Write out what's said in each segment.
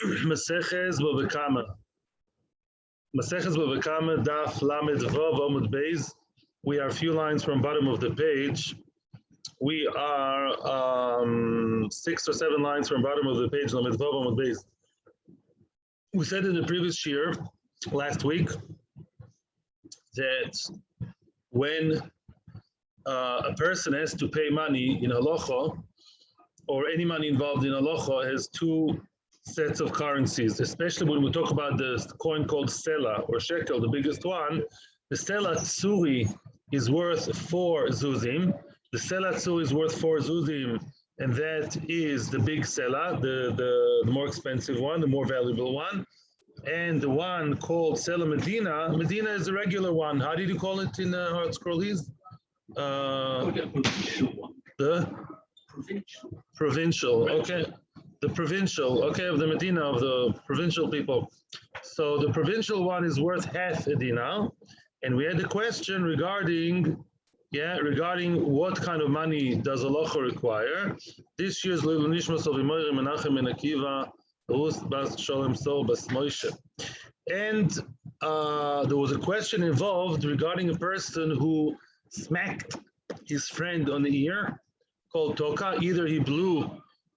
Maseches Bava Kama. Maseches Bava Kama, Daf Lamed Vav Amud Beis. We are a few lines from bottom of the page. We are 6 or 7 lines from bottom of the page, Lamed Vav Amud Beis. We said in the previous shiur last week that when a person has to pay money in halacha, or any money involved in halacha, has two sets of currencies, especially when we talk about the coin called stela or shekel, the biggest one. The stela tsuri is worth 4 zuzim. The stela tsuri is worth 4 zuzim, and that is the big stela, the more expensive one, the more valuable one. And the one called stela Medina, Medina is the regular one. How did you call it in Hard Scrollies? The provincial, okay. The provincial, okay, of the Medina, of the provincial people. So the provincial one is worth half a dinar. And we had a question regarding what kind of money does halacha require. This year's Leilu Nishmas of Imorim Menachem and Akiva, Rus Bas Sholem Sol Bas Moshe. And there was a question involved regarding a person who smacked his friend on the ear, called toka. Either he blew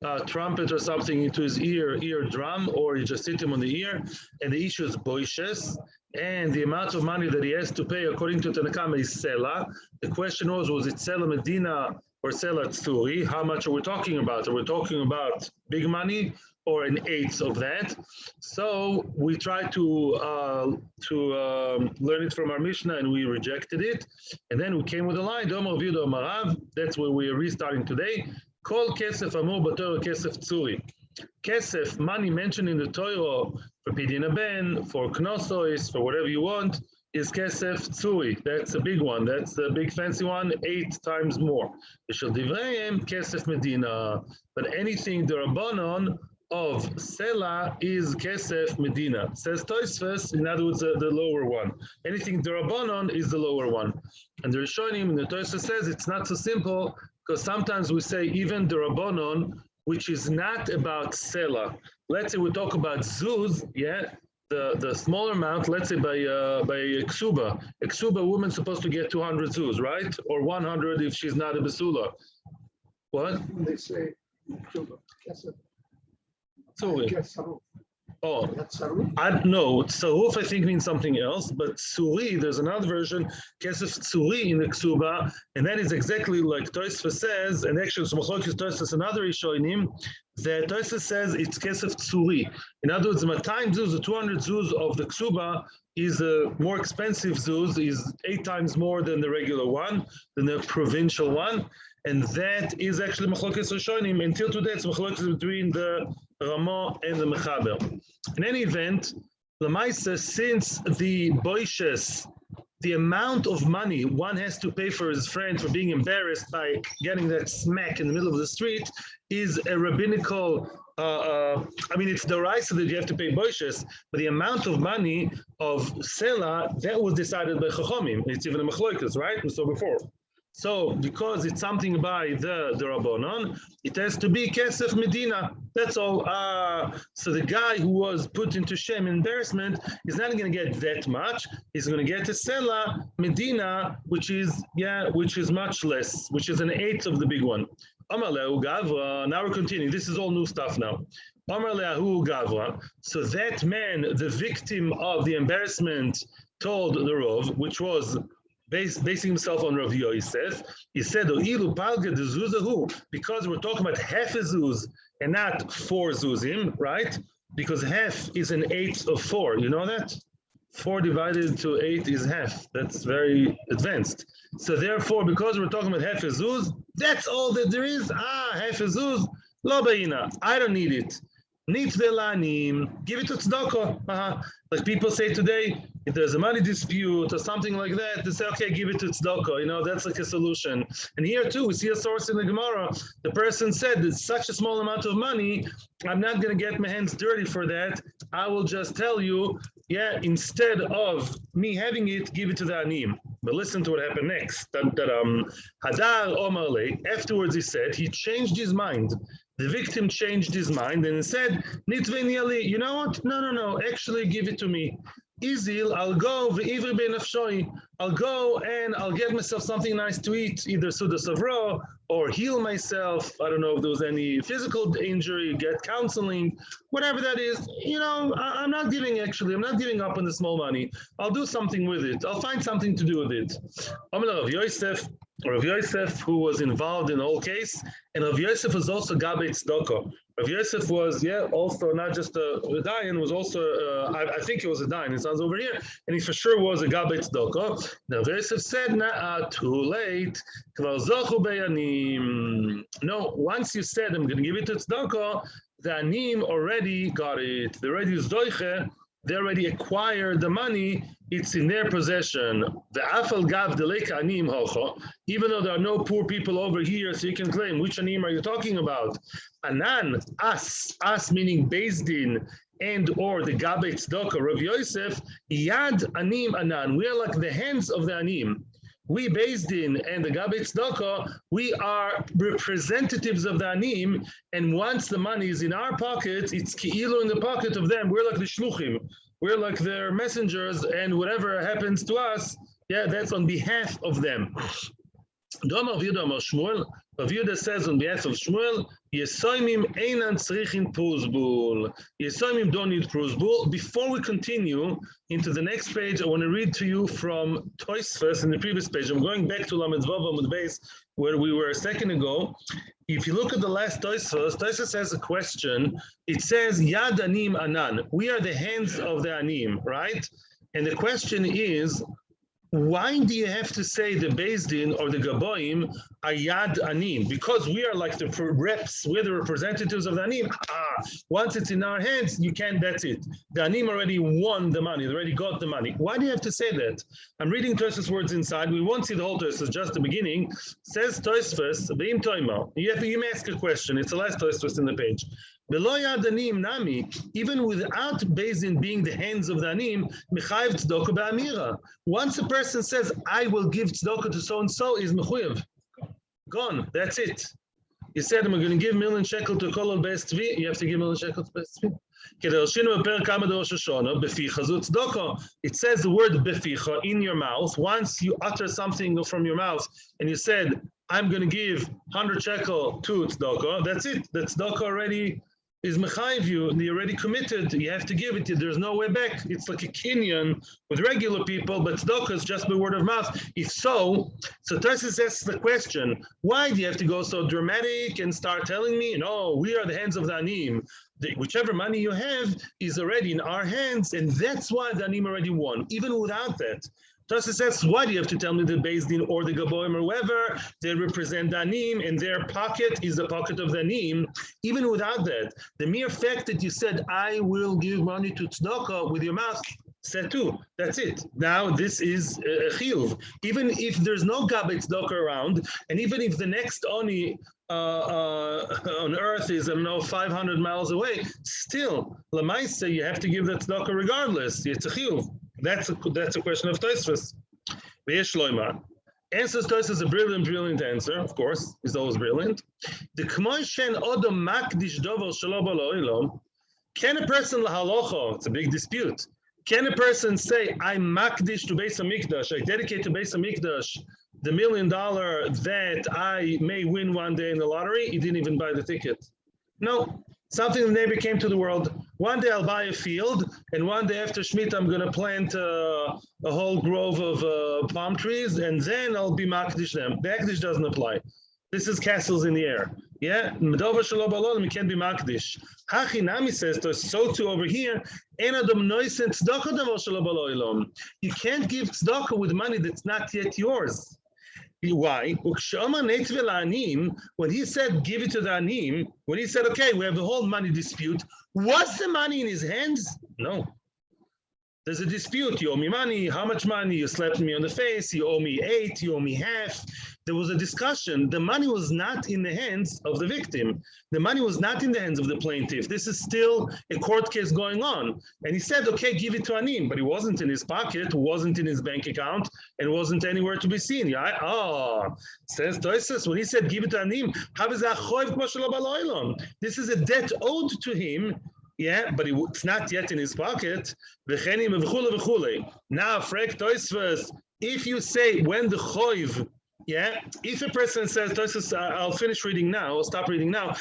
a trumpet or something into his eardrum, or he just hit him on the ear, and the issue is boishes, and the amount of money that he has to pay according to Tanna Kama is sela. The question was it sela Medina or sela tzuri? How much are we talking about? Are we talking about big money or an eighth of that? So we tried to learn it from our Mishnah, and we rejected it. And then we came with a line, Domo Vido Marav. That's where we are restarting today. Kol kesef amur b'Torah kesef tzuri. Kesef, money mentioned in the Torah for pidyon ben, for knosos, for whatever you want, is kesef tzuri. That's a big one. That's the big fancy one, 8 times more. V'shel divreim kesef Medina. But anything derabanan of sela is kesef Medina. Says Tosfos, in other words, the lower one. Anything derabanan is the lower one. And the Rishonim in the Tosfos says it's not so simple, because sometimes we say even derabanan, which is not about sela. Let's say we talk about zuz, the smaller amount. Let's say by ksuba. A ksuba woman's supposed to get 200 zuz, right? Or 100 if she's not a besula. What? They say ksuba. Sorry. Oh, I don't know. Saruf, I think, means something else, but Tsuri, there's another version, Kesef Tsuri in the Ksuba, and that is exactly like Tosfos says, and actually, Smachlokes Tosfos, another Rishonim, that Tosfos says it's Kesef Tsuri. In other words, the 200 zuz, the 200 zuz of the Ksuba is a more expensive zuz, is 8 times more than the regular one, than the provincial one. And that is actually Machlokes Rishonim. Until today, it's Machlokes between the Ramah and the Mechaber. In any event, Lamaisa, since the boishes, the amount of money one has to pay for his friend for being embarrassed by getting that smack in the middle of the street, is a rabbinical, it's the raisa that you have to pay boishes, but the amount of money of sela, that was decided by Chachamim. It's even a Machlokes, right? We saw before. So, because it's something by the Rabbanon, it has to be Kesef Medina. That's all. So the guy who was put into shame and embarrassment is not going to get that much. He's going to get a Sela Medina, which is much less, which is an eighth of the big one. Amar Lehu Gavra. Now we're continuing. This is all new stuff now. Amar Lehu Gavra. So that man, the victim of the embarrassment, told the Rov, which was basing himself on Rav Yosef, he said, because we're talking about half a zuz and not 4 zuzim, right? Because half is an eighth of 4. You know that? 4 divided to 8 is half. That's very advanced. So therefore, because we're talking about half a zuz, that's all that there is. Half a zuz, lo ba'ina. I don't need it. Give it to tzedakah. Like people say today, if there's a money dispute or something like that, they say, okay, give it to tzedakah. That's like a solution. And here too, we see a source in the Gemara. The person said, it's such a small amount of money, I'm not going to get my hands dirty for that. I will just tell you, instead of me having it, give it to the anim. But listen to what happened next. Hadar Omar Le, afterwards he said, he changed his mind. The victim changed his mind and said, Nitve niali, you know what? No, actually give it to me. Izil, I'll go, ve'ivri benafshoi. I'll go and I'll get myself something nice to eat, either Suda Savro or heal myself. I don't know if there was any physical injury, get counseling, whatever that is. You know, I'm not giving up on the small money. I'll do something with it. I'll find something to do with it. Rav Yosef, who was involved in the whole case, and Rav Yosef was also Gabei Tzedakah. Rav Yosef was, also not just a dayan, was also, I think it was a dayan, it sounds over here, and he for sure was a Gabei Tzedakah. Now Rav Yosef said, too late, Kvar zochu be'anim. No, once you said, I'm going to give it to Tzedakah, the anim already got it. They already zdoiche, they already acquired the money, it's in their possession. The afal gav deleka anim hocho, even though there are no poor people over here, so you can claim, which anim are you talking about? Anan, us meaning Beis Din, and or the Gabei Tzedakah, Rav Yosef, yad anim anan, we are like the hands of the anim. We Beis Din and the Gabei Tzedakah, we are representatives of the anim, and once the money is in our pocket, it's ki'ilu in the pocket of them. We're like the shluchim. We're like their messengers, and whatever happens to us, that's on behalf of them. Rav Yehuda says on behalf of Shmuel, Yesoimim einan tzrichin prusbul. Yesoimim don't need prusbul. Before we continue into the next page, I want to read to you from Tosfos in the previous page. I'm going back to Lamed Vav Amud Beis, where we were a second ago. If you look at the last Tosfos has a question. It says, Yad anim anan. We are the hands of the anim, right? And the question is, why do you have to say the Beis Din or the Gaboim are Yad Anim? Because we are like the reps, we're the representatives of the Anim. Once it's in our hands, you can't, that's it. The Anim already won the money, they already got the money. Why do you have to say that? I'm reading Tosfos words inside. We won't see the whole Tosfos, just the beginning. Says Tosfos, Beim Toima. You may ask a question. It's the last Tosfos in the page. Below Yad Anim Nami, even without Beis Din being the hands of the Anim, Mechayev Tzedakah Ba'amira. Once a person says, I will give Tzedakah to so-and-so, is Mechuyev. Gone, that's it. He said, I'm going to give million shekel to Kolol Beis Tzvi, you have to give million shekel to Beis Tzvi. It says the word beficha, in your mouth. Once you utter something from your mouth and you said, I'm going to give 100 shekel to tzedakah, that's it. The tzedakah already is mechayiv you, and you're already committed. You have to give it. There's no way back. It's like a kinyan with regular people, but tzedakah is just by word of mouth. If so Tosfos asks the question, why do you have to go so dramatic and start telling me, no, we are the hands of the anim. Whichever money you have is already in our hands, and that's why the anim already won. Even without that, Tosfos says, why do you have to tell me the Beis Din or the Gaboim or whoever, they represent the Anim, and their pocket is the pocket of the Anim? Even without that, the mere fact that you said, I will give money to tzedakah with your mouth, said too, that's it. Now this is a chiyuv. Even if there's no Gabei tzedakah around, and even if the next Oni on earth is 500 miles away, still, Lamaisa, you have to give the tzedakah regardless. It's a chiyuv. That's a question of Tosfos. Answers Tosfos a brilliant answer, of course, he's always brilliant. The K'moishen Odom Makdish Dover Shelo B'Lo Olam. Can a person lahalocha, it's a big dispute, can a person say, I makdish to Beis HaMikdash, I dedicate to Beis HaMikdash the $1 million that I may win one day in the lottery? He didn't even buy the ticket. No. Something that never came to the world. One day I'll buy a field, and one day after Shemitah I'm going to plant a whole grove of palm trees, and then I'll be makdish them. The makdish doesn't apply. This is castles in the air. Yeah, Medover Shelo B'Lo Olam, you can't be makdish. Hachi Nami says, so too over here, En Adam Noisen Tzedakah Dover Shelo B'Lo Olam. You can't give tzedakah with money that's not yet yours. Why? When he said give it to the anim, when he said, okay, we have the whole money dispute, was the money in his hands? No. There's a dispute. You owe me money. How much money? You slapped me on the face. You owe me 8. You owe me half. There was a discussion. The money was not in the hands of the victim. The money was not in the hands of the plaintiff. This is still a court case going on. And he said, okay, give it to Anim. But it wasn't in his pocket, wasn't in his bank account, and wasn't anywhere to be seen. Says Toises, when he said, give it to Anim, this is a debt owed to him. Yeah, but it's not yet in his pocket. Now, Frek Toisves, if you say when the choiv, yeah, if a person says, Toisves, I'll finish reading now, I'll stop reading now,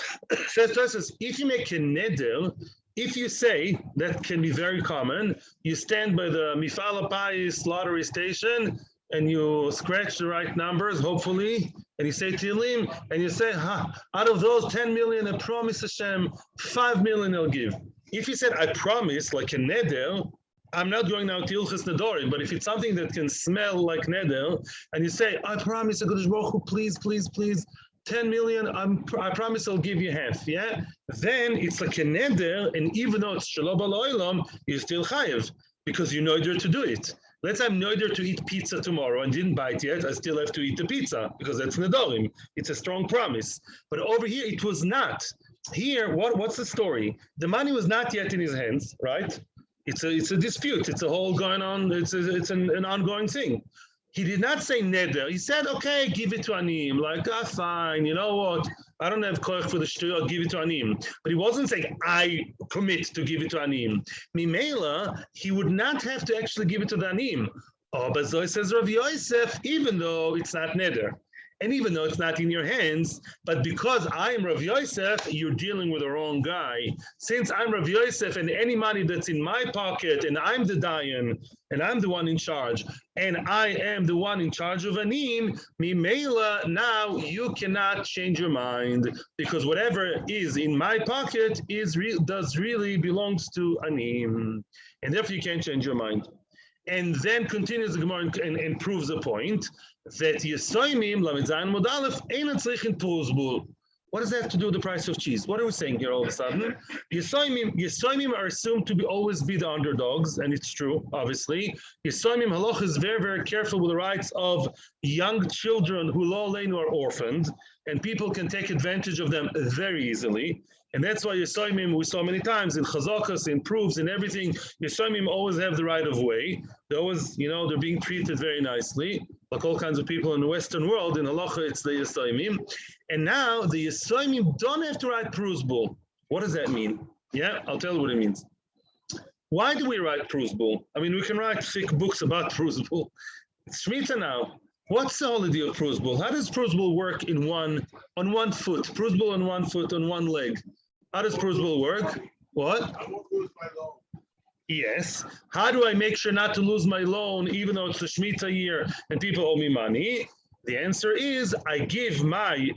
says Toisves, if you make a neder, if you say, that can be very common, you stand by the Mifal Pais lottery station, and you scratch the right numbers, hopefully, and you say Tilim, and you say, out of those 10 million, I promise Hashem, 5 million I'll give. If you said, I promise, like a neder, I'm not going now to Ilchas Nedorim, but if it's something that can smell like neder, and you say, I promise, HaKadosh Baruch Hu, please, please, please, 10 million, I promise I'll give you half, yeah? Then it's like a neder, and even though it's Shalom Aloilam, you're still chayev, because you know you're to do it. Let's say I'm noider to eat pizza tomorrow and didn't buy it yet, I still have to eat the pizza because that's nedorim. It's a strong promise. But over here, it was not. Here, what's the story? The money was not yet in his hands, right? It's a dispute. It's a whole going on. It's an ongoing thing. He did not say neder. He said, okay, give it to Anim. Like, fine, you know what? I don't have koich for the shiur, I'll give it to Anim. But he wasn't saying, I commit to give it to Anim. Mimela, he would not have to actually give it to the Anim. Oh, but so says Rav Yosef, even though it's not neder. And even though it's not in your hands, but because I'm Rav Yosef, you're dealing with the wrong guy. Since I'm Rav Yosef and any money that's in my pocket and I'm the dayan and I'm the one in charge and I am the one in charge of Anim, Mimela, now you cannot change your mind because whatever is in my pocket does really belongs to Anim. And therefore you can't change your mind. And then continues the Gemara and proves the point that Yesoimim Lamidzayin Modalef Einan Tzrichen Truzbul. What does that have to do with the price of cheese? What are we saying here all of a sudden? Yesoimim are assumed to always be the underdogs, and it's true, obviously. Yesoimim Halach is very, very careful with the rights of young children who lo aleinu are orphaned, and people can take advantage of them very easily. And that's why Yesoimim, we saw many times in Chazakas, in proofs, in everything, Yesoimim always have the right of way. They always, they're being treated very nicely, like all kinds of people in the Western world. In Halacha, it's the Yesoimim. And now the Yesoimim don't have to write Prusbul. What does that mean? Yeah, I'll tell you what it means. Why do we write Prusbul? I mean, we can write thick books about Prusbul. It's Shemitah now. What's the whole idea of Prusbul? How does Prusbul work on one foot? Prusbul on one foot, on one leg. How does Prusbul work? What? I won't lose my loan. Yes. How do I make sure not to lose my loan even though it's the Shemitah year and people owe me money? The answer is I give my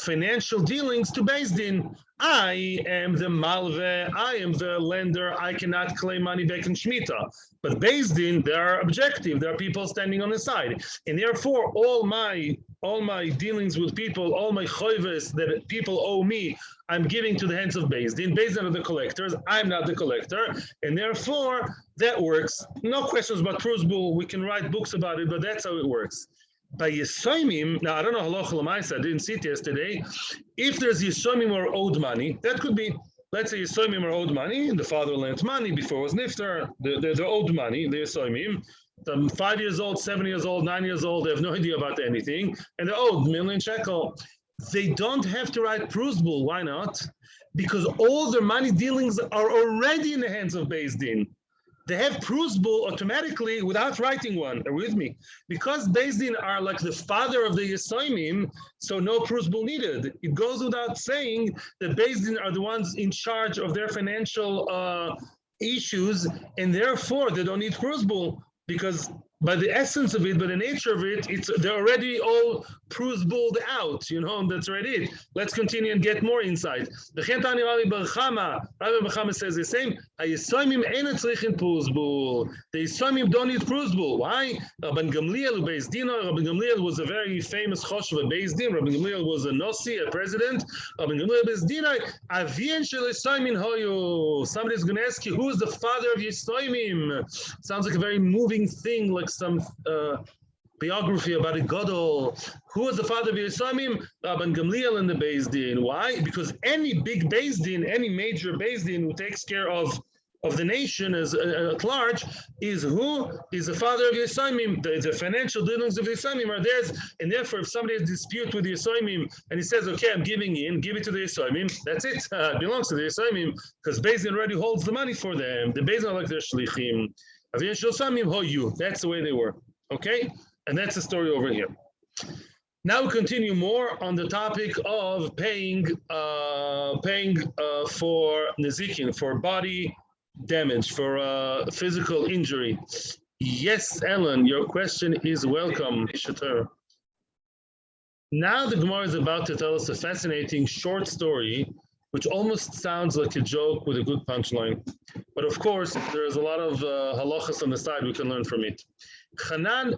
financial dealings to Beis Din. I am the malve, I am the lender, I cannot claim money back in Shemitah. But Beis Din, they are objective, there are people standing on the side. And therefore, all my dealings with people, all my choives that people owe me, I'm giving to the hands of Beis Din. Beis Din are the collectors, I'm not the collector. And therefore, that works. No questions about Prusbul, we can write books about it, but that's how it works. By Yesoimim, now I don't know halacha l'maisa, I didn't see it yesterday. If there's Yesoimim or owed money, that could be, let's say Yesoimim or owed money, and the father lent money before it was niftar, they're owed money, the Yesoimim. 5 years old, 7 years old, 9 years old, they have no idea about anything, and they're owed million shekel. They don't have to write Prusbul, why not? Because all their money dealings are already in the hands of Beis Din. They have Prusbul automatically without writing one. Are you with me? Because Beis Din are like the father of the Yesoimim, so no Prusbul needed. It goes without saying that Beis Din are the ones in charge of their financial issues, and therefore they don't need Prusbul because by the essence of it, by the nature of it, they're already all prusbuled out, and that's already it. Let's continue and get more insight. The Bava Kama says the same. The Yisomim don't need prusbul. Why? Rabban Gamliel Beis Din. Rabban Gamliel was a very famous choshev of Beis Din. Rabban Gamliel was a Nasi, a president. Rabban Gamliel Beis Din. Somebody's going to ask you, who is the father of Yisomim? Sounds like a very moving thing, like some biography about a gadol. Who was the father of Yisomim? Rabban Gamliel in the Beis Din. Why? Because any big Beis Din, any major Beis Din who takes care of the nation as at large is the father of Yisomim. The financial dealings of Yisomim are theirs, and therefore, if somebody has a dispute with the Yisomim and he says, "Okay, I'm giving in, give it to the Yisomim," that's it. It belongs to the Yisomim because Beis Din already holds the money for them. The Beis Din are like their shlichim. That's the way they were. Okay, and that's the story over here. Now we continue more on the topic of paying for nezikin, for body damage, for physical injury. Yes, Ellen, your question is welcome. Now the Gemara is about to tell us a fascinating short story, which almost sounds like a joke with a good punchline. But of course, there's a lot of halachas on the side we can learn from it. Chanan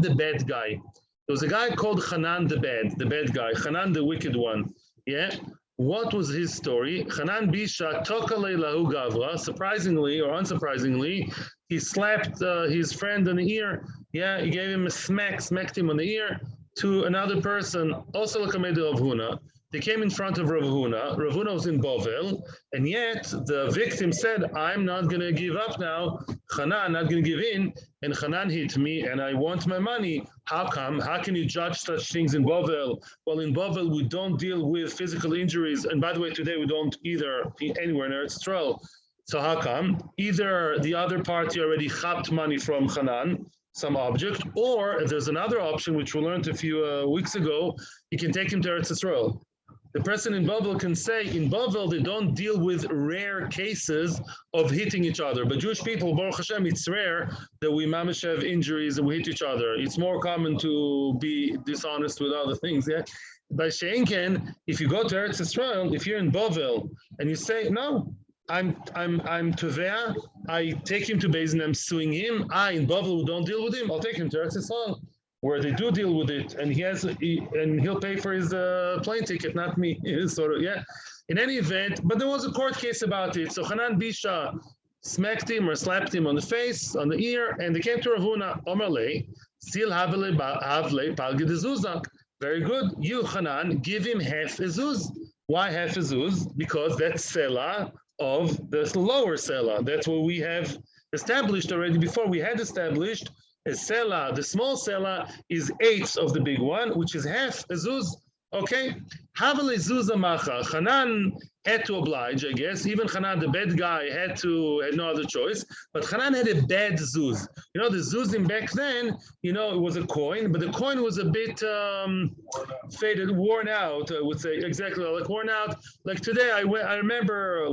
the bad guy. There was a guy called Chanan the bad guy, Chanan the wicked one. Yeah? What was his story? Chanan Bisha Tokale Lahu Gavra. Surprisingly or unsurprisingly, he slapped his friend in the ear. Yeah, he gave him a smacked him on the ear to another person, also like a Rav Huna. They came in front of Rav Huna. Rav Huna was in Bovel, and yet the victim said, "I'm not going to give up now. Chanan, not going to give in, and Chanan hit me, and I want my money. How come? How can you judge such things in Bovel? Well, in Bovel, we don't deal with physical injuries, and by the way, today we don't either anywhere in Eretz Yisrael. So how come? Either the other party already chapped money from Chanan, some object, or there's another option, which we learned a few weeks ago, you can take him to Eretz Yisrael. The person in Bavel can say, in Bavel, they don't deal with rare cases of hitting each other. But Jewish people, Baruch Hashem, it's rare that we mamish have injuries and we hit each other. It's more common to be dishonest with other things. Yeah? By Sheinken, if you go to Eretz Yisrael, if you're in Bavel and you say, no, I'm Tovea, I take him to Beis Din, I'm suing him. In Bavel, we don't deal with him, I'll take him to Eretz Yisrael, where they do deal with it, and he'll pay for his plane ticket, not me. Sort of, yeah. In any event, but there was a court case about it. So Chanan Bisha smacked him or slapped him on the face, on the ear, and they came to Rav Huna. Omerle, still havle palge de zuzak. Very good. You, Chanan, give him half a zuz. Why half a zuz? Because that's sela of the lower sela. That's what we have established already before. We had established a sela, the small sela, is eighths of the big one, which is half a zuz. Okay? Havale zuzah macha. Chanan had to oblige, I guess. Even Chanan, the bad guy, had no other choice. But Chanan had a bad zuz. The zuzim back then, it was a coin, but the coin was a bit faded, worn out, I would say. Exactly, like worn out. Like today, I remember,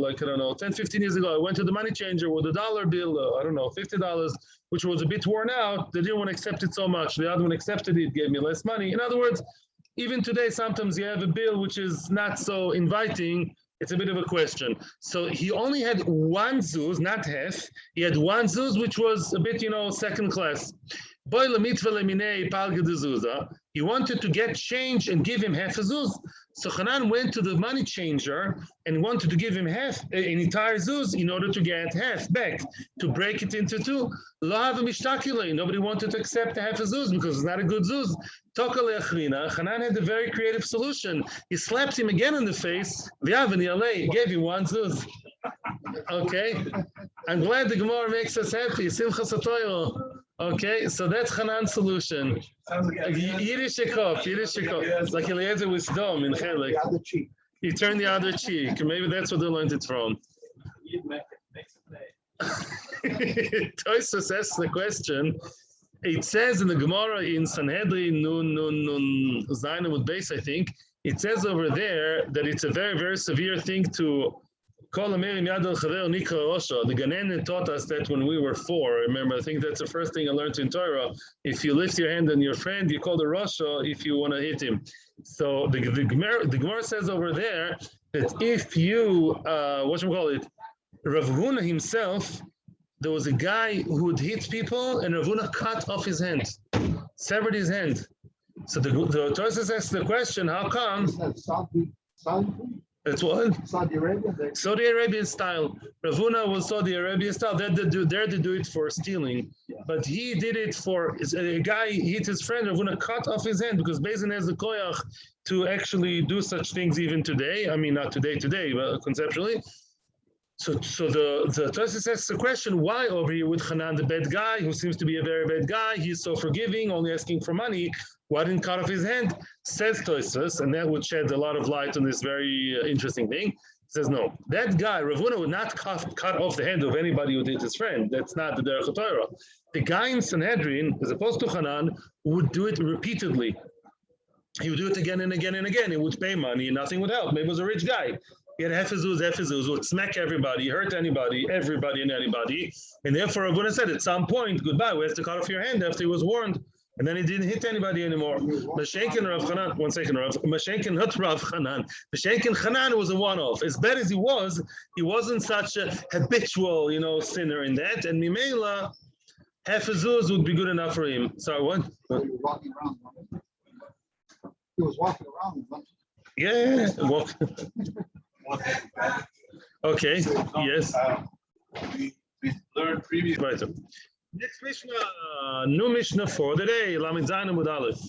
10, 15 years ago, I went to the money changer with a dollar bill, $50, which was a bit worn out. They didn't want to accept it so much. The other one accepted it, gave me less money. In other words, even today, sometimes you have a bill which is not so inviting. It's a bit of a question. So he only had one zuz, not half. He had one zuz, which was a bit, second class. He wanted to get change and give him half a zuz. So Chanan went to the money changer and wanted to give him half, an entire zuz, in order to get half back, to break it into two. Nobody wanted to accept the half a zuz because it's not a good zuz. Chanan had a very creative solution. He slapped him again in the face. He gave him one zuz. Okay? I'm glad the Gemara makes us happy. Simchas HaTorah. Okay, so that's Chanan's solution. Yiddish Shekov. It's like Eliezer with Dom in Chelik. He turned the other cheek. Maybe that's what they learned it from. Toysus asks the question. It says in the Gemara in Sanhedrin, Nun Zayin with base, I think, it says over there that it's a very, very severe thing to The Ganen taught us that when we were 4. Remember, I think that's the first thing I learned in Torah. If you lift your hand on your friend, you call the Rasha if you want to hit him. So the Gemara says over there that if you, what should we call it? Rav Huna himself, there was a guy who would hit people, and Rav Huna cut off his hand, severed his hand. So the Torah asks the question, how come? That's what? Saudi Arabia? Saudi Arabian style. Rav Huna was Saudi Arabian style. They dared to do it for stealing. Yeah. But he did it for, a guy hit his friend, Rav Huna cut off his hand, because Bezin has the koyach to actually do such things even today. I mean, not today, but conceptually. So the Torah asks the question, why over here with Chanan, the bad guy, who seems to be a very bad guy, he's so forgiving, only asking for money, why didn't cut off his hand? Says Tosfos, and that would shed a lot of light on this very interesting thing. Says no, that guy, Rav Huna, would not cut off the hand of anybody who did his friend. That's not the Derech HaTorah. The guy in Sanhedrin, as opposed to Chanan, would do it repeatedly. He would do it again and again and again. He would pay money, and nothing would help. Maybe he was a rich guy. He had hefezuz, would smack everybody, hurt anybody, everybody and anybody. And therefore, Rav Huna said, at some point, goodbye, we have to cut off your hand after he was warned. And then he didn't hit anybody anymore. Mashenkin Rav Chanan, one second, Mashenkin, not Rav Chanan. Mashenkin Chanan was a one-off. As bad as he wasn't such a habitual, sinner in that. And Mimela, hefezuz would be good enough for him. Sorry, what? He was walking around. Yeah, walk. Okay, yes. We learned previously. Right. Next Mishnah, new Mishnah for the day, Lamed Zayin Amud Aleph.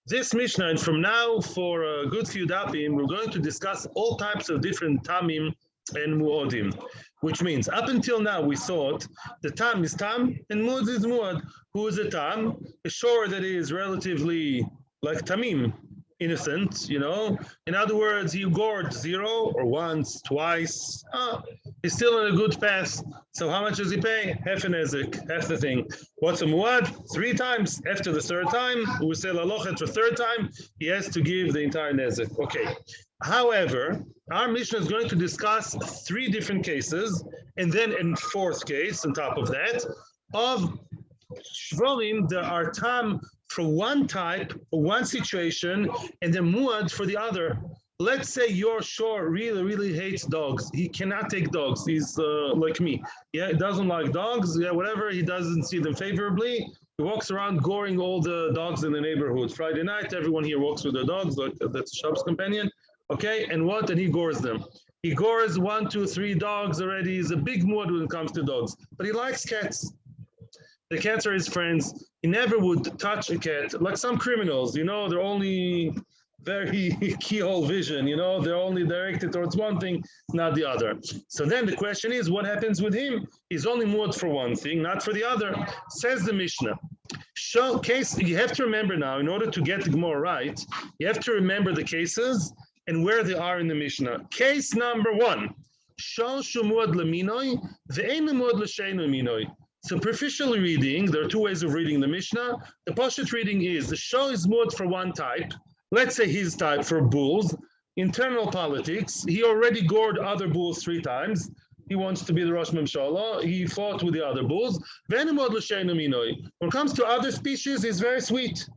This Mishnah, and from now for a good few dapim, we're going to discuss all types of different tamim and muadim, which means up until now we thought the tam is tam and muad is muad. Who is a tam? A shiur that is relatively like tamim, innocent, In other words, he gored 0 or once, twice. He's still on a good path. So how much does he pay? Half an ezek, half the thing. What's a muad? 3 times. After the 3rd time, we say lalochet for 3rd time, he has to give the entire nezek. Okay. However, our Mishnah is going to discuss 3 different cases, and then a 4th case on top of that, of shvorim that are tam for one type, one situation, and then muad for the other. Let's say your shiur really, really hates dogs. He cannot take dogs. He's like me. Yeah, he doesn't like dogs. Yeah, whatever. He doesn't see them favorably. He walks around goring all the dogs in the neighborhood. Friday night, everyone here walks with their dogs. Like that's Shabbos companion. Okay, and what? And he gores them. He gores 1, 2, 3 dogs already. He's a big muad when it comes to dogs. But he likes cats. The cats are his friends. He never would touch a cat. Like some criminals, they're only very keyhole vision, they're only directed towards one thing, not the other. So then the question is, what happens with him? He's only muad for one thing, not for the other. Says the Mishnah. You have to remember now, in order to get the Gemara right, you have to remember the cases and where they are in the Mishnah. Case number 1. Superficially reading, there are 2 ways of reading the Mishnah. The Pashut reading is, the shiur is muad for one type. Let's say his type for bulls. Internal politics. He already gored other bulls 3 times. He wants to be the Rosh Memshala. He fought with the other bulls. When it comes to other species, he's very sweet.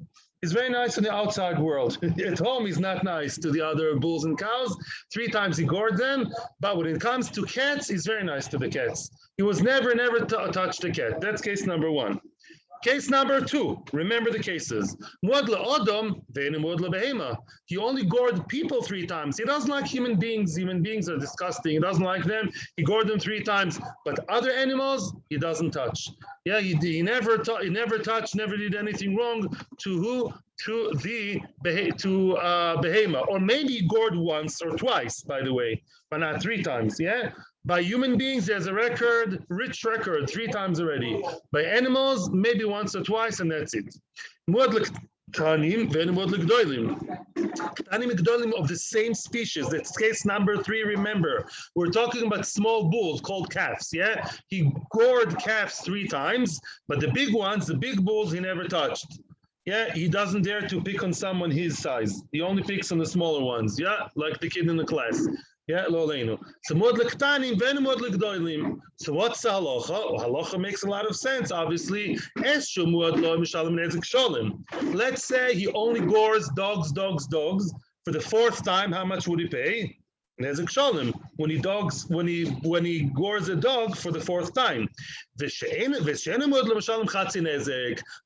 He's very nice in the outside world. At home, he's not nice to the other bulls and cows. 3 times he gored them. But when it comes to cats, he's very nice to the cats. He was never touched a cat. That's case number 1. Case number 2, remember the cases. Muad la'odom, ve'ein muad la'behema. He only gored people 3 times. He doesn't like human beings. Human beings are disgusting. He doesn't like them. He gored them 3 times. But other animals, he doesn't touch. Yeah, he never touched, never did anything wrong to who? To behema. Or maybe he gored once or twice, by the way, but not 3 times. Yeah. By human beings, there's a rich record, 3 times already. By animals, maybe once or twice, and that's it. Muad l'ktanim ve'muad l'gdolim. Ktanim and gdolim of the same species. That's case number 3, remember. We're talking about small bulls called calves, yeah? He gored calves 3 times, but the big ones, the big bulls, he never touched. Yeah, he doesn't dare to pick on someone his size. He only picks on the smaller ones, yeah? Like the kid in the class. Yeah, lo leinu. So muad lektanim ven muad legdolim. So what's the halacha? Well, halacha makes a lot of sense. Obviously, eshu muad lo mishalem nezik sholim. Let's say he only gores dogs for the fourth time. How much would he pay? Nezik sholim. When he gores a dog for the fourth time. But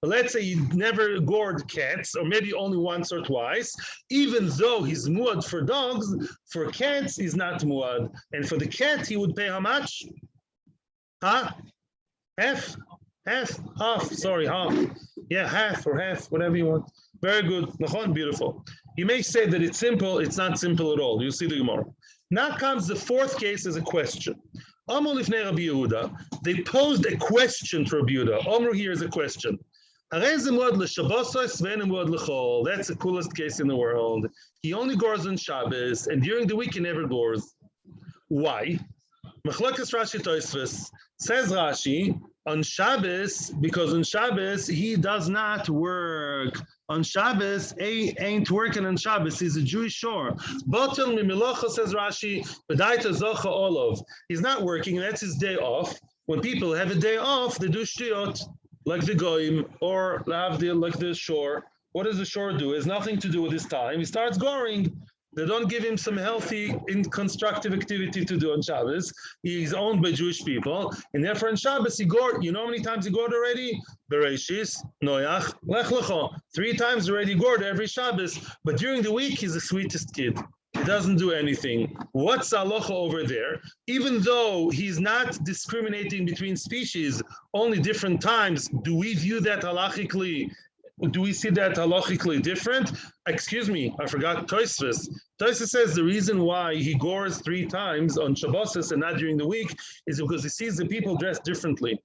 let's say he never gored cats, or maybe only once or twice. Even though he's muad for dogs, for cats he's not muad. And for the cat he would pay how much? Huh? Half. Sorry, half. Yeah, half, whatever you want. Very good. Nachon, beautiful. You may say that it's simple. It's not simple at all. You'll see the Gemara. Now comes the fourth case as a question. Amud lifnei Rabbi Yehuda. They posed a question to Rabbi Yehuda. Amru here is a question. That's the coolest case in the world. He only gores on Shabbos, and during the week he never gores. Why? Machlokes Rashi Tosfos. Says Rashi, on Shabbos, because on Shabbos he does not work. On Shabbos, he ain't working on Shabbos. He's a Jewish shiur. Botel mimilocha, says Rashi, b'daita zocha olov. He's not working, that's his day off. When people have a day off, they do shtiyot, like the goyim, or lavdil, like the shiur. What does the shiur do? It has nothing to do with his time. He starts goring. They don't give him some healthy, constructive activity to do on Shabbos. He's owned by Jewish people, and therefore on Shabbos he gored. You know how many times he gored already? Bereshis, Noach, Lech Lecho. 3 times already gored every Shabbos. But during the week he's the sweetest kid. He doesn't do anything. What's halacha over there? Even though he's not discriminating between species, only different times, do we view that halachically? Do we see that halachically different? Excuse me, I forgot Tosfos. Tosfos says the reason why he gores 3 times on Shabbos and not during the week is because he sees the people dressed differently.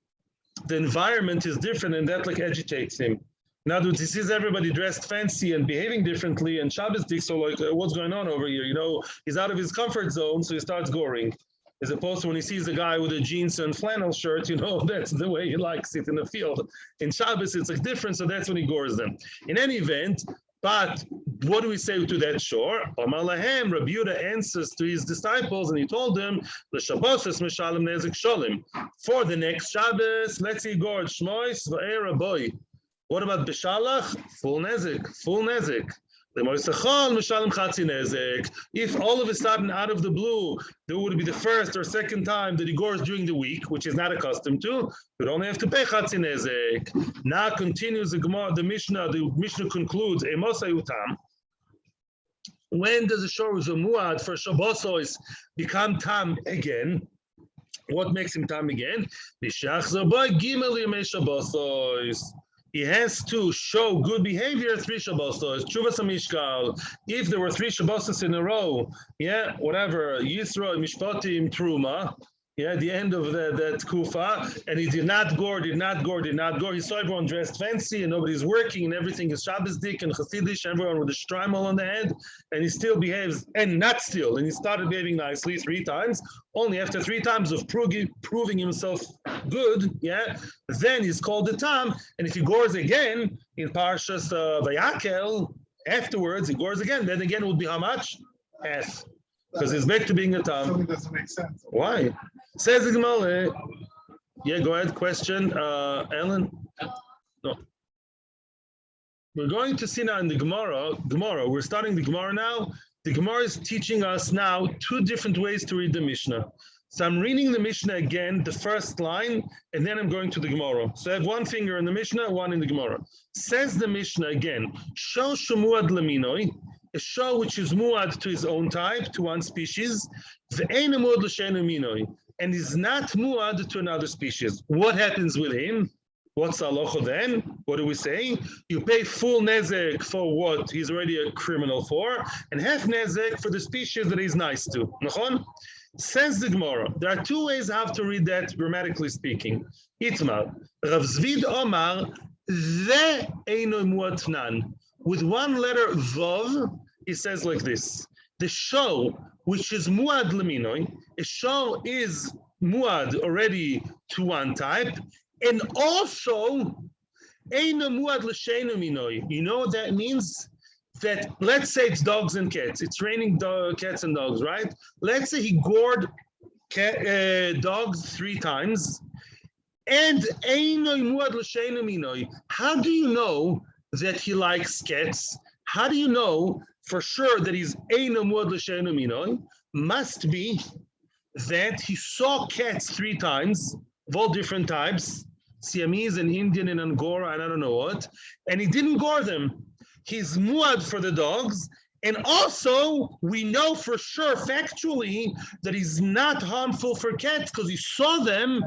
The environment is different, and that like agitates him. In other words, he sees everybody dressed fancy and behaving differently, and Shabbos thinks, so like, what's going on over here? You know, he's out of his comfort zone, so he starts goring. As opposed to when he sees a guy with a jeans and flannel shirt, you know, that's the way he likes it in the field. In Shabbos, it's like different, so that's when he gores them. In any event, but what do we say to that shore? Amar lahem, Rabbi Yehuda answers to his disciples, and he told them, the Shabbos is mishalem nezik sholim. For the next Shabbos, let's see, gored shmois v'era boy. What about Bishalach? Full nezik. If all of a sudden, out of the blue, there would be the first or second time that he gores during the week, which is not accustomed to, you only have to pay chatzi nezek. Now continues the Gemara, the Mishnah concludes, when does a shiur with a muad for Shabbos become tam again? What makes him tam again? He has to show good behavior 3 Shabbos. Chuvas HaMishkal. If there were 3 Shabbos in a row, whatever, Yisro, Mishpatim, Truma, the end of that kufa, and he did not gore. He saw everyone dressed fancy, and nobody's working, and everything is Shabbosdik and Hasidish, everyone with a shtreimel on the head, and he still behaves, and he started behaving nicely 3 times. Only after 3 times of proving himself good, then he's called the tam, and if he gores again in Parshas Vayakel, afterwards he gores again, then again it would be how much? Half. Because he's back to being a tam. Something doesn't make sense. Why? Says the Gemara. Go ahead. Question, Ellen. No. We're going to see now in the Gemara. We're starting the Gemara now. The Gemara is teaching us now 2 different ways to read the Mishnah. So I'm reading the Mishnah again, the first line, and then I'm going to the Gemara. So I have 1 finger in the Mishnah, 1 in the Gemara. Says the Mishnah again, Shor shumuad leminoi, a show which is muad to his own type, to one species, and is not muad to another species. What happens with him? What's halacha then? What do we say? You pay full nezek for what he's already a criminal for, and half nezek for the species that he's nice to. Nachon? Says the Gemara, there are 2 ways how to read that, grammatically speaking. Itmar, Rav Zvid Omar, ze eino muad tnan. With 1 letter vav, he says like this: the show which is muad leminoi, a show is muad already to 1 type, and also eino muad l'sheinu minoi. You know what that means? that, let's say it's dogs and cats. It's raining cats and dogs, right? Let's say he gored dogs 3 times. And how do you know that he likes cats? How do you know for sure that he's must be that he saw cats 3 times of all different types, Siamese and Indian and Angora and I don't know what, and he didn't gore them. He's muad for the dogs, and also we know for sure factually that he's not harmful for cats because he saw them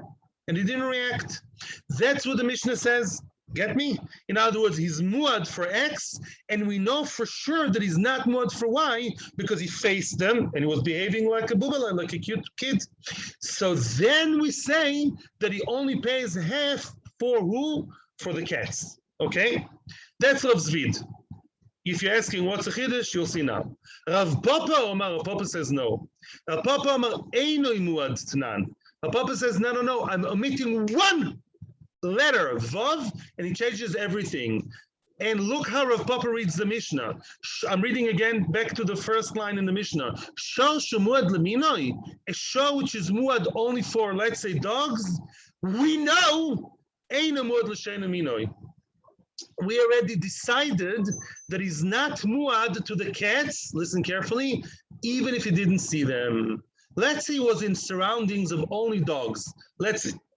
and he didn't react. That's what the Mishnah says. Get me? In other words, he's muad for X, and we know for sure that he's not muad for Y because he faced them and he was behaving like a bubala, like a cute kid. So then we say that he only pays half for who? For the cats. Okay? That's Rav Zvid. If you're asking what's a chiddush, you'll see now. Rav Papa Omar, Rav Papa says no. Rav Papa Omar, Einoi muad t'nan. Rav Papa says, no, I'm omitting one letter, Vav, and he changes everything. And look how Rav Papa reads the Mishnah. I'm reading again back to the first line in the Mishnah. Shor shemuad leminoi, a shor which is muad only for, let's say, dogs. We know, ein muad l'sheina minoi. We already decided that he's not muad to the cats, listen carefully, even if he didn't see them. Let's say he was in surroundings of only dogs.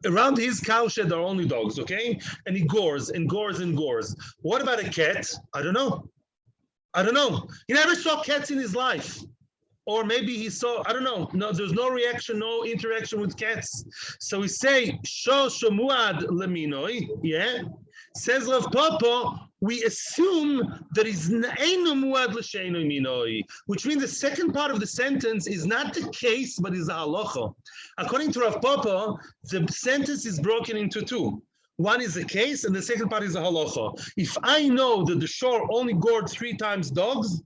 Around his cowshed are only dogs, okay? And he gores and gores and gores. What about a cat? I don't know. He never saw cats in his life. Or maybe he saw, I don't know. No, there's no reaction, no interaction with cats. So we say, Sho shemuad leminoi, yeah? Says Rav Papa, we assume that he's eino muad l'sheino minoi, which means the second part of the sentence is not the case, but is a halacha. According to Rav Papa, the sentence is broken into 2. One is a case, and the second part is a halacha. If I know that the shor only gored 3 times dogs,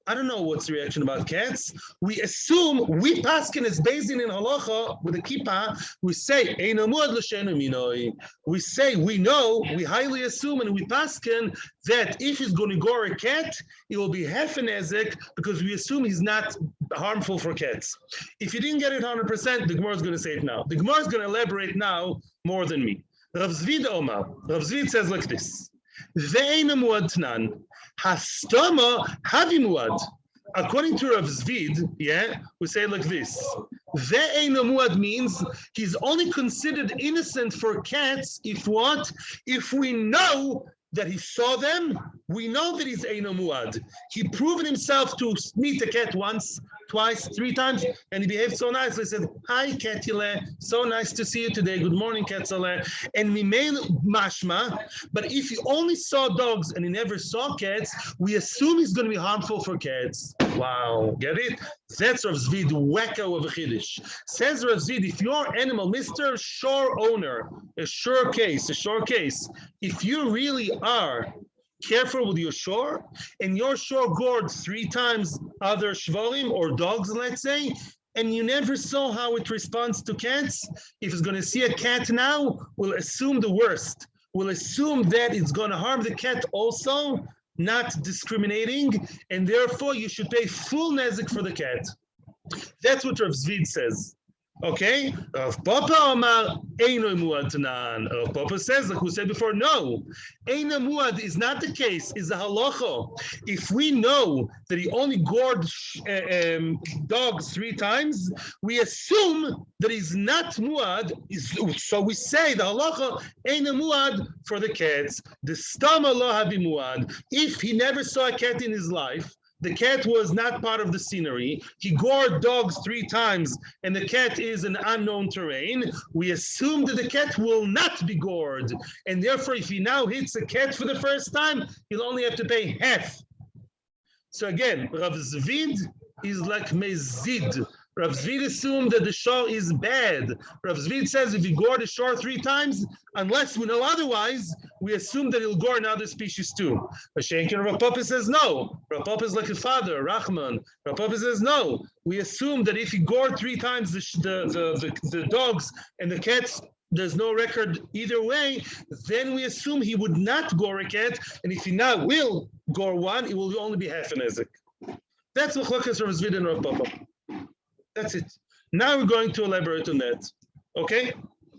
I don't know what's the reaction about cats. We assume, we paskin is based in halacha with a kippah. We say, eino muad l'sheino minoi. We say, we know, we highly assume, and we paskin that if he's going to gore a cat, it will be half an ezek because we assume he's not harmful for cats. If you didn't get it 100%, the Gemara is going to say it now. The Gemara is going to elaborate now more than me. Rav Zvid Omar. Rav Zvid says like this. Ve'eino muad t'nan. Hastama havi muad. According to Rav Zvid, yeah, we say like this. Ve'eino muad means he's only considered innocent for cats if what? If we know that he saw them, we know that he's eino muad. He proven himself to meet a cat once, twice, 3 times, and he behaved so nicely. He said, hi, Katile, so nice to see you today. Good morning, Katzale. And we made mashma, but if he only saw dogs and he never saw cats, we assume he's going to be harmful for cats. Wow, get it? That's Rav Zvid, wacko of a chiddush. Says Rav Zvid, if your animal, Mr. Shore owner, a sure case, if you really are careful with your shore, and your shore gored 3 times other shvarim or dogs, let's say, and you never saw how it responds to cats, if it's going to see a cat now, we'll assume the worst. We'll assume that it's going to harm the cat also, not discriminating, and therefore you should pay full nezik for the cat. That's what Rav Zvid says. Okay, Rav Papa Omar Eino Muad Tanan. Rav Papa says, like we said before, no, Eino Muad is not the case. Is a halacha. If we know that he only gored dogs 3 times, we assume that he's not Muad. So we say the halacha Eino Muad for the cats. The stama lo havi Muad. If he never saw a cat in his life, the cat was not part of the scenery, he gored dogs 3 times, and the cat is an unknown terrain, we assume that the cat will not be gored. And therefore, if he now hits a cat for the first time, he'll only have to pay half. So again, Rav Zvid is like mezid. Rav Zvid assumed that the shor is bad. Rav Zvid says if he gored the shor 3 times, unless we know otherwise, we assume that he'll gore another species too. Mashenkin Rav Papa says no. Rav Papa is like a father, Rahman. Rav Papa says no. We assume that if he gored 3 times the dogs and the cats there's no record either way, then we assume he would not gore a cat, and if he now will gore one, it will only be half an ezek. That's Machlokas Rav Zvid and Rav Papa. That's it. Now we're going to elaborate on that. Okay?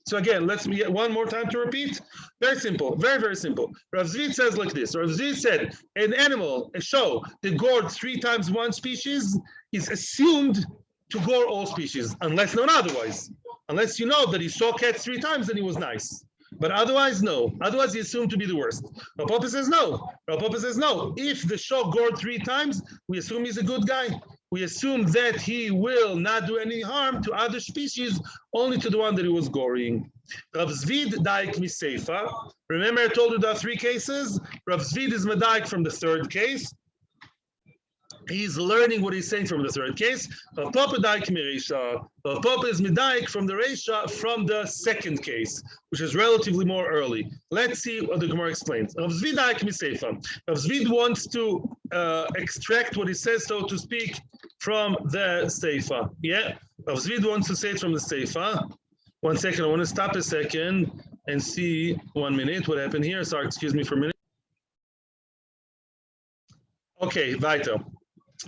So again, let's get one more time to repeat. Very simple, very, very simple. Rav Zvid says like this. Rav Zvid said, an animal, a show that gored 3 times one species is assumed to gore all species, unless known otherwise. Unless you know that he saw cats 3 times and he was nice. But otherwise, no. Otherwise, he assumed to be the worst. Rav Papa says no. Rav Papa says no. If the show gored 3 times, we assume he's a good guy. We assume that he will not do any harm to other species, only to the one that he was goring. Rav Zvid daik miseifa. Remember I told you there are 3 cases? Rav Zvid is medaik from the 3rd case. He's learning what he's saying from the 3rd case. Rav Papa daik mireisha. Rav Papa is medaik from the reisha from the 2nd case, which is relatively more early. Let's see what the Gemara explains. Rav Zvid daik miseifa. Rav Zvid wants to extract what he says, so to speak, from the Seifa. Yeah, Rav Zvid wants to say it from the Seifa. 1 second, I want to stop a second and see 1 minute what happened here. Sorry, excuse me for a minute. Okay, weiter.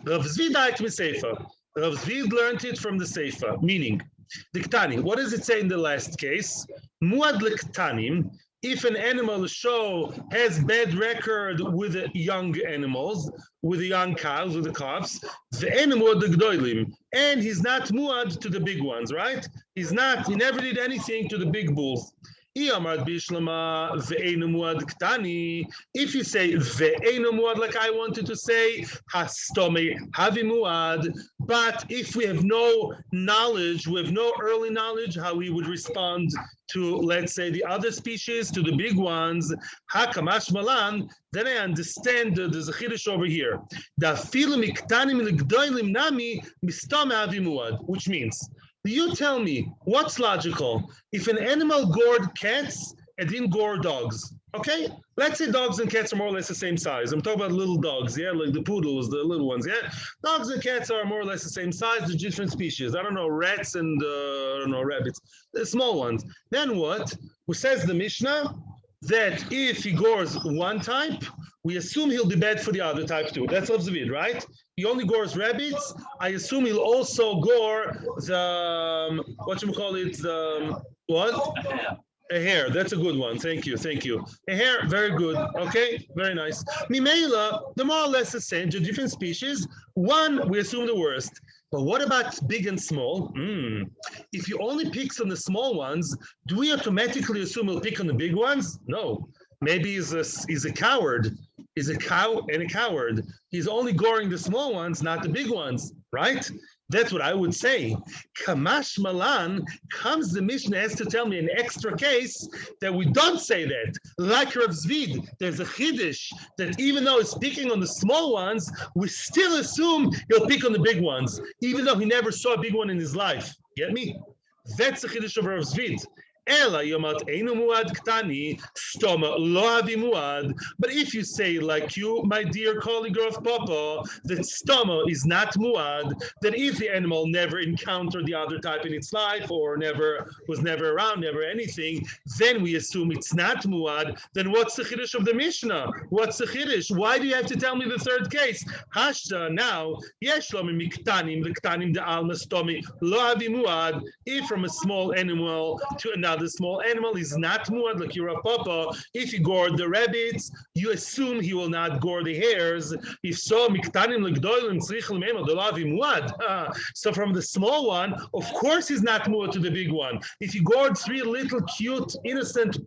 Rav Zvid daik miseifa. Rav Zvid learned it from the Seifa, meaning, Diktani, what does it say in the last case? Muad lektanim. If an animal show has bad record with the young animals, with the young cows, with the calves, the animal the gdoilim, and he's not muad to the big ones, right? He never did anything to the big bulls. If you say ve'einu muad, like I wanted to say, hastome havi muad, but if we have no knowledge, we have no early knowledge how he would respond to, let's say, the other species, to the big ones, hakamash malan, then I understand there's a chiddush over here. Which means, you tell me, what's logical? If an animal gored cats and didn't gore dogs, okay? Let's say dogs and cats are more or less the same size. I'm talking about little dogs, yeah? Like the poodles, the little ones, yeah? Dogs and cats are more or less the same size, they're different species. I don't know, rats and, I don't know, rabbits. The small ones. Then what? Who says the Mishnah that if he gores one type, we assume he'll be bad for the other type too. That's Rav Zvid, right? He only gores rabbits. I assume he'll also gore the, what? A hare. That's a good one. Thank you. Thank you. A hare. Very good. Okay. Very nice. Mimela, they're more or less the same. They're different species. One, we assume the worst. But what about big and small? If you only pick on the small ones, do we automatically assume he'll pick on the big ones? No. Maybe he's a coward. He's a cow and a coward. He's only goring the small ones, not the big ones, right? That's what I would say. Kamash Malan comes the Mishnah has to tell me an extra case that we don't say that. Like Rav Zvid, there's a chiddush that even though he's picking on the small ones, we still assume he'll pick on the big ones, even though he never saw a big one in his life. Get me? That's the chiddush of Rav Zvid. Ela yomat einu muad ktani, stoma lo havi muad. But if you say, like you, my dear colleague of Papa, that stoma is not muad, that if the animal never encountered the other type in its life or was never around, never anything, then we assume it's not muad. Then what's the chiddush of the Mishnah? What's the chiddush? Why do you have to tell me the 3rd case? Hashta now, yesh lo miktanim, the ktanim de alma stomi lo havi muad. If from a small animal to another small animal is not muad, like your Papa. If he gored the rabbits, you assume he will not gore the hares. If so, miktanim legdolim tzrichel memo dolavi muad. So from the small one, of course he's not muad to the big one. If he gored 3 little cute innocent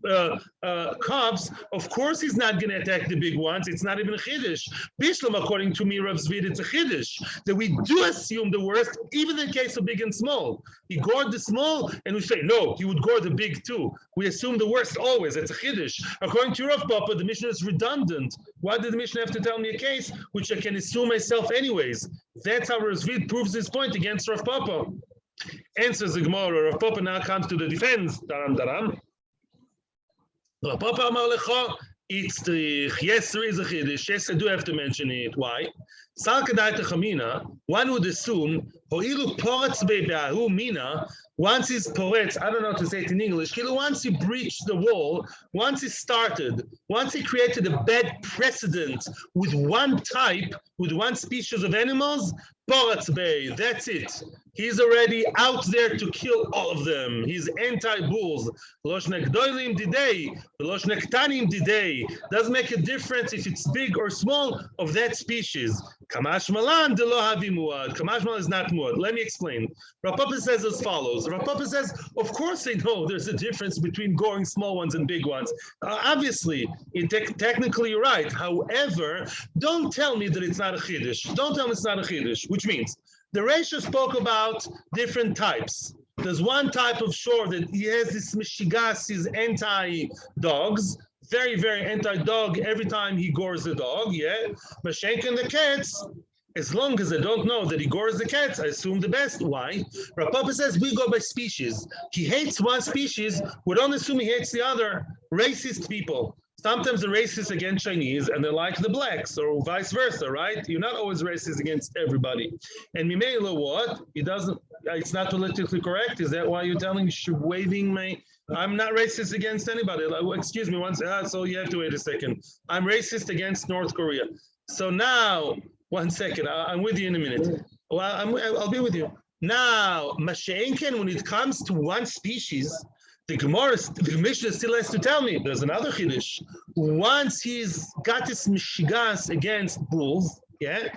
calves, of course he's not going to attack the big ones. It's not even a chiddush. Bishlam, according to me, Rav Zvid, it's a chiddush that we do assume the worst, even in case of big and small. He gored the small, and we say no, he would gore the big too. We assume the worst always. It's a chiddush. According to Rav Papa, the Mishnah is redundant. Why did the Mishnah have to tell me a case which I can assume myself anyways? That's how Rav Zvid proves his point against Rav Papa. Answers the Gemara. Rav Papa now comes to the defense. Daram daram. Rav Papa amar lecha Yes, there is a chiddush. Yes, I do have to mention it. Why? One would assume, once he's poretz, I don't know how to say it in English, once he breached the wall, once he started, once he created a bad precedent with one type, with one species of animals, that's it. He's already out there to kill all of them. He's anti-bulls. Doesn't make a difference if it's big or small of that species. Kamash malan de lo havi muad. Kamash malan is not muad. Let me explain. Rav Papa says as follows. Rav Papa says, of course they know there's a difference between goring small ones and big ones. Obviously, technically you're right. However, don't tell me that it's not a chiddush. Don't tell me it's not a chiddush, which means the Reisha spoke about different types. There's one type of shore that he has this mishigas, he's anti-dogs, very, very anti-dog every time he gores the dog, yeah? Mashenk and the cats, as long as I don't know that he gores the cats, I assume the best. Why? Rav Papa says we go by species. He hates one species, we don't assume he hates the other. Racist people. Sometimes the racist against Chinese and they like the blacks, or vice versa, right? You're not always racist against everybody. And Mimela, what? He doesn't, it's not politically correct. Is that why you're telling me, waving my, I'm not racist against anybody. Like, well, excuse me, so you have to wait a second. I'm racist against North Korea. So now, one second, I'm with you in a minute. Well, I'll be with you. Now, Masha'enken, when it comes to one species, the MISHNAH still has to tell me, there's another chiddush. Once he's got his mishigas against bulls, yeah,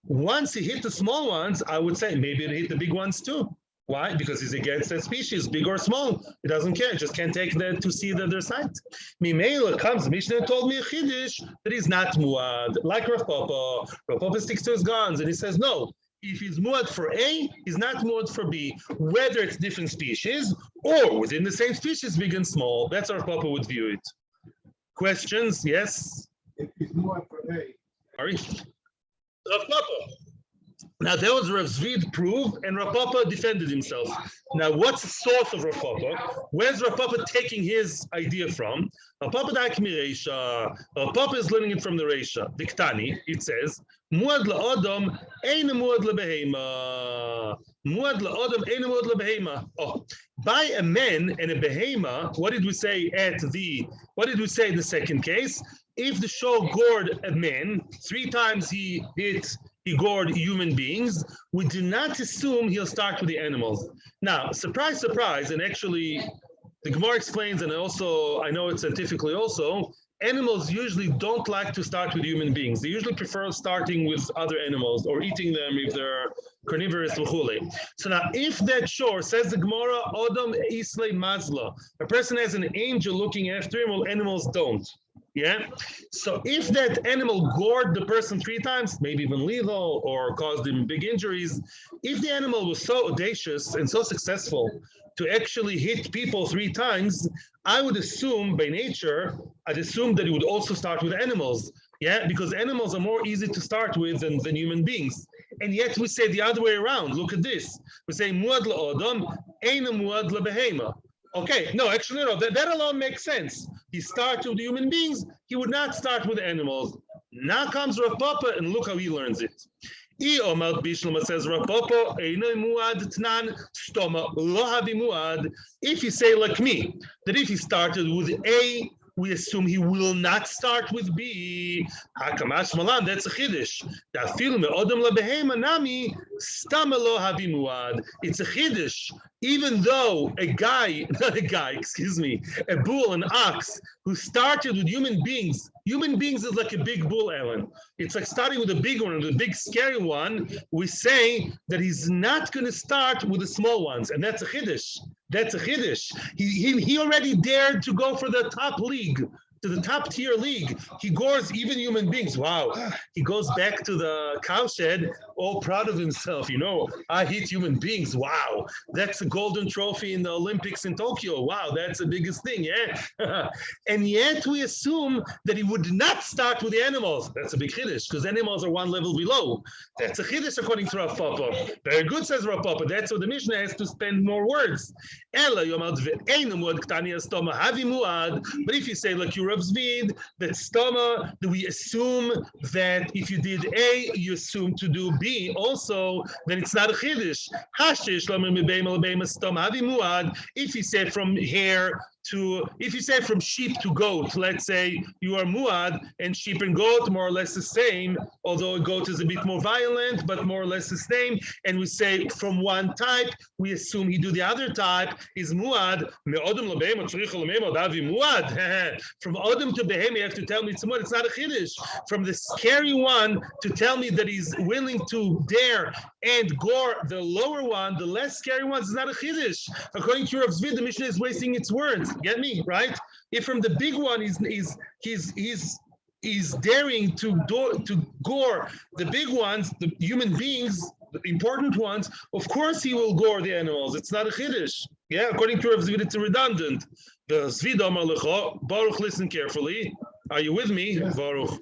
once he hit the small ones, I would say maybe it hit the big ones too. Why? Because he's against that species, big or small. He doesn't care, just can't take that to see the other side. Mimela comes, MISHNAH told me a chiddush that he's not muad, like Rav Papa. Rav Papa sticks to his guns and he says, no, if he's muad for A, he's not muad for B, whether it's different species or within the same species, big and small. That's how Papa would view it. Questions? Yes? If he's more for A. Sorry. Rav Papa. Now, that was Rav Zvid proved, and Rav Papa defended himself. Now, what's the source of Rav Papa? Where's Rav Papa taking his idea from? Rav Papa Daikmi Reisha. Rav Papa is learning it from the Reisha. Diktani, it says, Muad la'odom, ein muad la'behema. Muad la'odom, ein muad la'behema. Oh, by a man and a behema, what did we say in the second case? If the show gored a man, 3 times he gored human beings, we do not assume he'll start with the animals. Now, surprise, surprise, and actually the Gemara explains, and also, I know it scientifically also, animals usually don't like to start with human beings. They usually prefer starting with other animals or eating them if they're carnivorous. So now, if that shore, says the Gemara, Odom Islay Mazla, a person has an angel looking after him, well, animals don't. Yeah. So if that animal gored the person 3 times, maybe even lethal or caused him big injuries, if the animal was so audacious and so successful to actually hit people 3 times, I would assume by nature, I'd assume that it would also start with animals. Yeah, because animals are more easy to start with than human beings. And yet we say the other way around. Look at this. We say muad la'odom, ein muad la'behema. Okay, no, actually, no, that alone makes sense. He starts with human beings, he would not start with animals. Now comes Rav Papa, and look how he learns it. Says Rav Papa, if you say like me, that if he started with A, we assume he will not start with B. Hakamash malan, that's a chiddush. It's a chiddush. Even though a bull, an ox, who started with human beings is like a big bull, Ellen. It's like starting with a big one, the big scary one. We say that he's not going to start with the small ones, and that's a chiddush. That's a chiddush. He already dared to go for the top league, to the top tier league. He gores even human beings. Wow. He goes back to the cowshed, all proud of himself. You know, I hit human beings. Wow. That's a golden trophy in the Olympics in Tokyo. Wow. That's the biggest thing. Yeah. And yet we assume that he would not start with the animals. That's a big chiddush because animals are 1 level below. That's a chiddush according to Rav Papa. Very good, says Rav Papa. That's what the MISHNAH has to spend more words. But if you say, like you, Rav Zvid, that stoma, that we assume that if you did A, you assume to do B also, then it's not a chiddush. If you say from hair to, if you say from sheep to goat, let's say you are muad, and sheep and goat more or less the same, although a goat is a bit more violent, but more or less the same, and we say from one type, we assume he do the other type, is muad. From Adam to Behem, you have to tell me it's muad, it's not a chiddush. From the scary one to tell me that he's willing to dare and gore the lower one, the less scary ones, is not a chiddush. According to Rav Zvid, the Mishnah is wasting its words. Get me right? If from the big one he's daring to gore the big ones, the human beings, the important ones, of course he will gore the animals. It's not a chiddush. Yeah, according to Rav Zvid, it's redundant. The Zvid Amar Lecha, Baruch, listen carefully. Are you with me? Yes. Baruch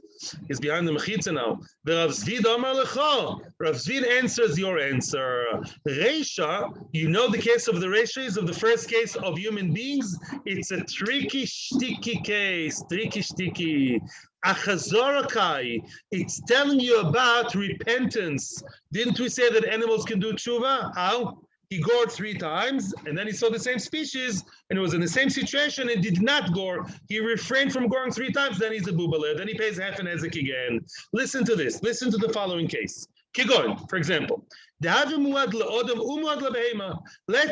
is behind the mechitza now. The Rav Zvid Amar Lecha. Rav Zvid answers your answer. Reisha, you know the case of the Reisha is of the first case of human beings. It's a tricky, sticky case. Tricky, sticky. Achazorakai. It's telling you about repentance. Didn't we say that animals can do tshuva? How? He gored 3 times, and then he saw the same species, and it was in the same situation, and did not gore. He refrained from goring 3 times, then he's a bubale. Then he pays half an ezek again. Listen to this. Listen to the following case. Kigon, for example. Let's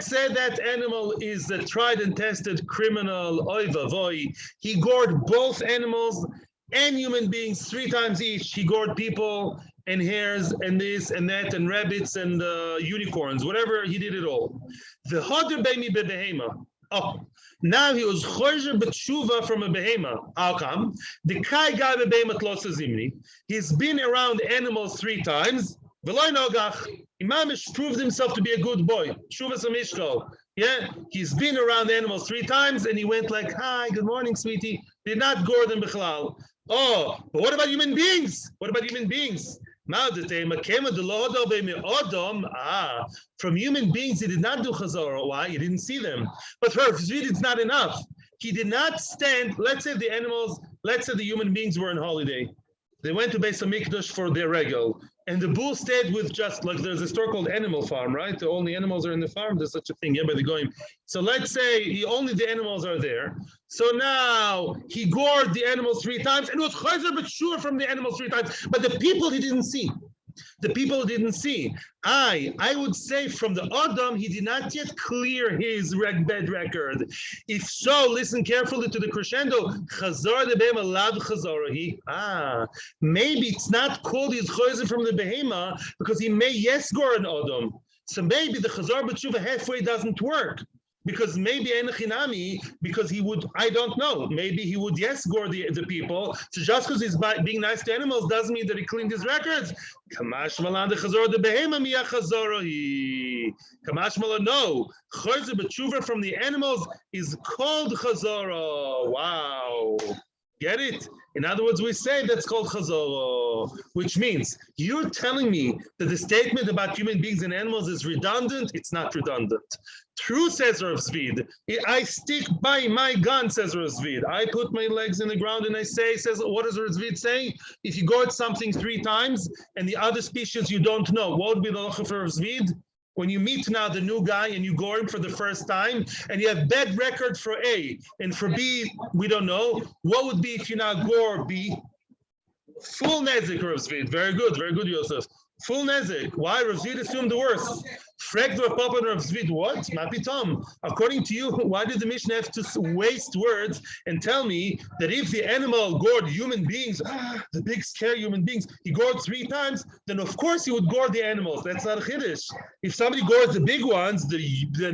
say that animal is a tried and tested criminal. Oy vavoy. He gored both animals and human beings 3 times each. He gored people and hares and this and that and rabbits and unicorns, whatever, he did it all. The hoder beimi bebehema. Oh, now he was choizer b'tshuva from a behema. How come? The kai guy bebehema tlosa zimni. He's been around animals 3 times. V'loy nogach. Imamish proved himself to be a good boy. Tshuva samishko. Yeah, he's been around animals 3 times, and he went like, "Hi, good morning, sweetie." Did not gore them b'chalal. Oh, but what about human beings? What about human beings? From human beings, he did not do chazorah. Why? He didn't see them. But for Zvid, it's not enough. He did not stand. Let's say the animals, let's say the human beings were on holiday. They went to Beis HaMikdash for their regal. And the bull stayed with just, like there's a store called Animal Farm, right? The only animals are in the farm. There's such a thing, yeah, by the goyim. So let's say only the animals are there. So now he gored the animals 3 times, and it was chayzer b'tshuva from the animals 3 times. But the people he didn't see. The people didn't see. I would say from the Adam, he did not yet clear his bad record. If so, listen carefully to the crescendo. Maybe it's not called his chayzer from the behema because he may yes gore an Adam. So maybe the chazar b'tshuva halfway doesn't work. Because maybe Enochinami, because he would, I don't know, maybe he would yes gore the people. So just because he's being nice to animals doesn't mean that he cleaned his records. Kamash malan de chazor de behema miya chazorohi. Kamash malan, no. Chayzer b'tshuva from the animals is called chazoro. Wow. Get it? In other words, we say that's called chazoro, which means you're telling me that the statement about human beings and animals is redundant. It's not redundant. True, says Rav Zvid. I stick by my gun, says Rav Zvid. I put my legs in the ground and I say, says, what does Rav Zvid say? If you gored something 3 times and the other species you don't know, what would be the halacha for Rav Zvid? When you meet now the new guy and you gore him for the first time and you have bad record for A and for B, we don't know, what would be if you now gore B? Full nezik, Rav Zvid. Very good, Yosef. Full nezik. Why? Rav Zvid assumed the worst. Frag Rav Papa and Rav Zvid, what? Mapitom. According to you, why did the Mishnah have to waste words and tell me that if the animal gored human beings, the big scary human beings, he gored 3 times, then of course he would gore the animals. That's not a chiddush. If somebody gores the big ones, the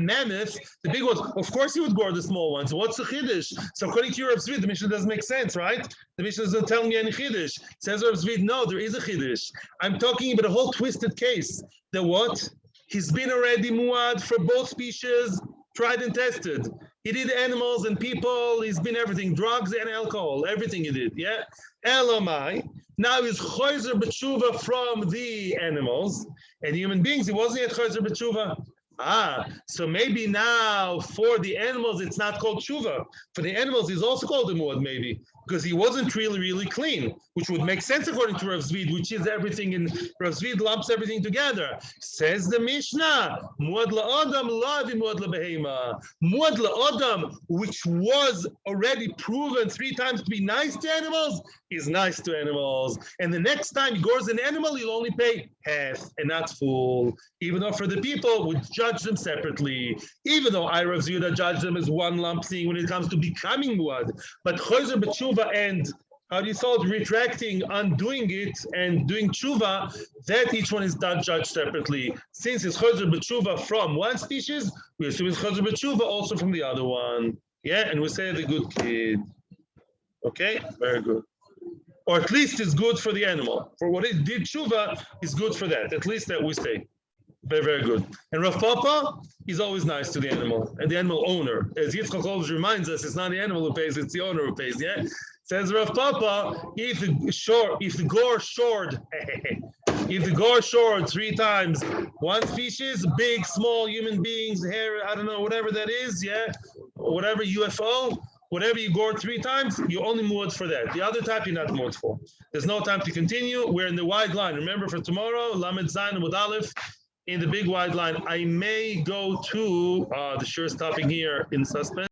mammoths, the big ones, of course he would gore the small ones. What's the chiddush? So according to Rav Zvid, the Mishnah doesn't make sense, right? The Mishnah doesn't tell me any chiddush. Says Rav Zvid, no, there is a chiddush. I'm talking about a whole twisted case. The what? He's been already muad for both species, tried and tested. He did animals and people, he's been everything, drugs and alcohol, everything he did, yeah? Elamai, now he's chayzer b'tshuva from the animals, and human beings, he wasn't yet chayzer b'tshuva. So maybe now for the animals, it's not called tshuva. For the animals, he's also called a muad, maybe. because he wasn't really clean, which would make sense according to Rav Zvid, which is everything in Rav Zvid lumps everything together. Says the Mishnah, Muad la'adam lavi muad la'behema. Muad la'adam, which was already proven 3 times to be nice to animals, is nice to animals. And the next time he gores an animal, he'll only pay half and not full. Even though for the people, we judge them separately. Even though I, Rav Zvid, judge them as one lump thing when it comes to becoming Muad. But Chozer b'tshuva and how do you call it, retracting, undoing it, and doing tshuva, that each one is not judged separately. Since it's chozer b'tshuva from one species, we assume it's chozer b'tshuva also from the other one. Yeah, and we say the good kid. Okay, very good. Or at least it's good for the animal. For what it did tshuva, is good for that. At least that we say. Very good. And Rav Papa is always nice to the animal and the animal owner. As Yitzchak always reminds us, it's not the animal who pays, it's the owner who pays. Yeah. Says Rav Papa, if the gore shored, if the gore shored 3 times one species, big, small human beings, hair, I don't know, whatever that is, yeah, whatever UFO, whatever you gore 3 times, you only muad for that. The other type you're not muad for. There's no time to continue. We're in the wide line. Remember for tomorrow, Lamed Zayin Amud Aleph, in the big wide line. I may go to the shiur stopping here in suspense.